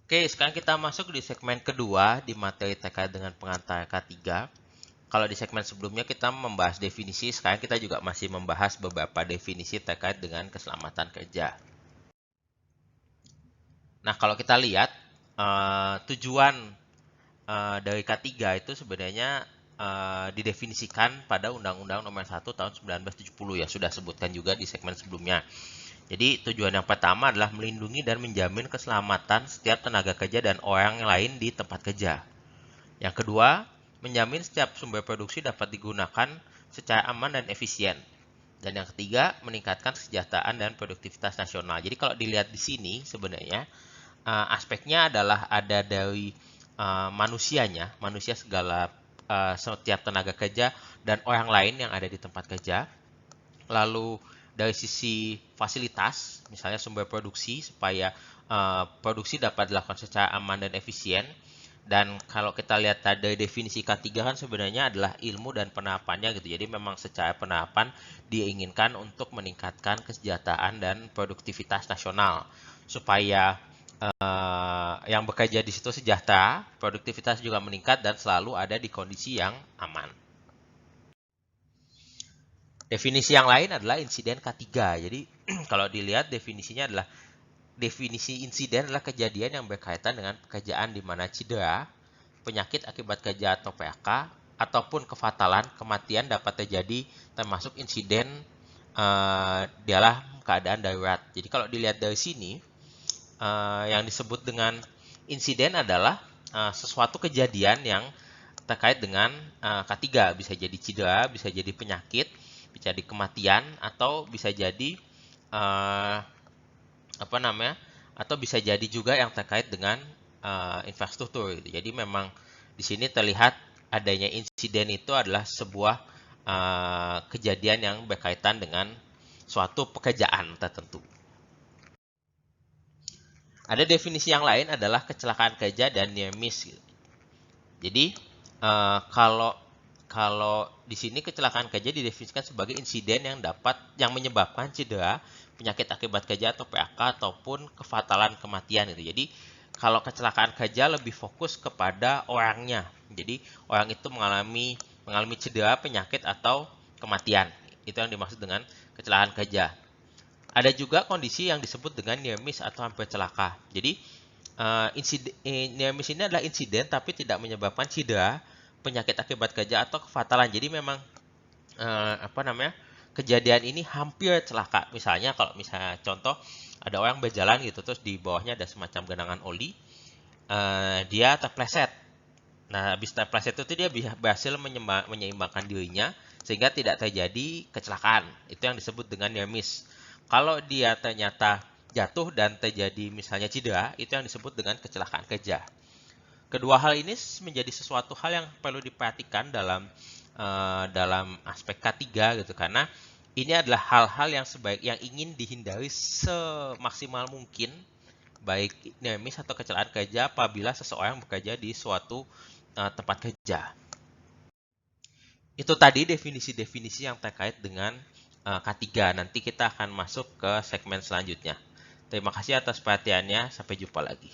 Oke, sekarang kita masuk di segmen kedua di materi terkait dengan pengantar K3. Kalau di segmen sebelumnya kita membahas definisi, sekarang kita juga masih membahas beberapa definisi terkait dengan keselamatan kerja. Nah, kalau kita lihat tujuan dari K3 itu sebenarnya didefinisikan pada Undang-Undang Nomor 1 Tahun 1970 ya, sudah sebutkan juga di segmen sebelumnya. Jadi tujuan yang pertama adalah melindungi dan menjamin keselamatan setiap tenaga kerja dan orang lain di tempat kerja. Yang kedua, menjamin setiap sumber produksi dapat digunakan secara aman dan efisien. Dan yang ketiga, meningkatkan kesejahteraan dan produktivitas nasional. Jadi kalau dilihat di sini sebenarnya aspeknya adalah ada dari manusianya, manusia segala setiap tenaga kerja dan orang lain yang ada di tempat kerja. Lalu dari sisi fasilitas, misalnya sumber produksi supaya produksi dapat dilakukan secara aman dan efisien. Dan kalau kita lihat dari definisi K3 kan sebenarnya adalah ilmu dan penerapannya gitu. Jadi memang secara penerapan diinginkan untuk meningkatkan kesejahteraan dan produktivitas nasional supaya yang bekerja di situ sejahtera, produktivitas juga meningkat dan selalu ada di kondisi yang aman. Definisi yang lain adalah insiden K3. Jadi kalau dilihat definisinya adalah definisi insiden adalah kejadian yang berkaitan dengan pekerjaan di mana cedera, penyakit akibat kerja atau PHK, ataupun kefatalan, kematian dapat terjadi termasuk insiden dalam keadaan darurat. Jadi kalau dilihat dari sini, yang disebut dengan insiden adalah sesuatu kejadian yang terkait dengan K3. Bisa jadi cedera, bisa jadi penyakit, bisa jadi kematian, atau bisa jadi uh, apa namanya, atau bisa jadi juga yang terkait dengan infrastruktur gitu. Jadi memang di sini terlihat adanya insiden itu adalah sebuah kejadian yang berkaitan dengan suatu pekerjaan tertentu. Ada definisi yang lain adalah kecelakaan kerja dan near miss gitu. Jadi kalau kalau di sini kecelakaan kerja didefinisikan sebagai insiden yang menyebabkan cedera, penyakit akibat kerja atau PHK ataupun kefatalan kematian itu. Jadi kalau kecelakaan kerja lebih fokus kepada orangnya. Jadi orang itu mengalami cedera, penyakit atau kematian. Itu yang dimaksud dengan kecelakaan kerja. Ada juga kondisi yang disebut dengan near miss atau hampir celaka. Jadi near miss ini adalah insiden tapi tidak menyebabkan cedera, penyakit akibat kerja atau kefatalan. Jadi memang apa namanya, kejadian ini hampir celaka. Misalnya kalau misalnya contoh ada orang berjalan gitu terus di bawahnya ada semacam genangan oli, dia terpleset. Nah, habis terpleset itu dia berhasil menyeimbangkan dirinya sehingga tidak terjadi kecelakaan. Itu yang disebut dengan near miss. Kalau dia ternyata jatuh dan terjadi misalnya cedera, itu yang disebut dengan kecelakaan kerja. Kedua hal ini menjadi sesuatu hal yang perlu diperhatikan dalam aspek K3 gitu, karena ini adalah hal-hal yang ingin dihindari semaksimal mungkin baik near miss atau kecelakaan kerja apabila seseorang bekerja di suatu tempat kerja. Itu tadi definisi-definisi yang terkait dengan K3. Nanti kita akan masuk ke segmen selanjutnya. Terima kasih atas perhatiannya. Sampai jumpa lagi.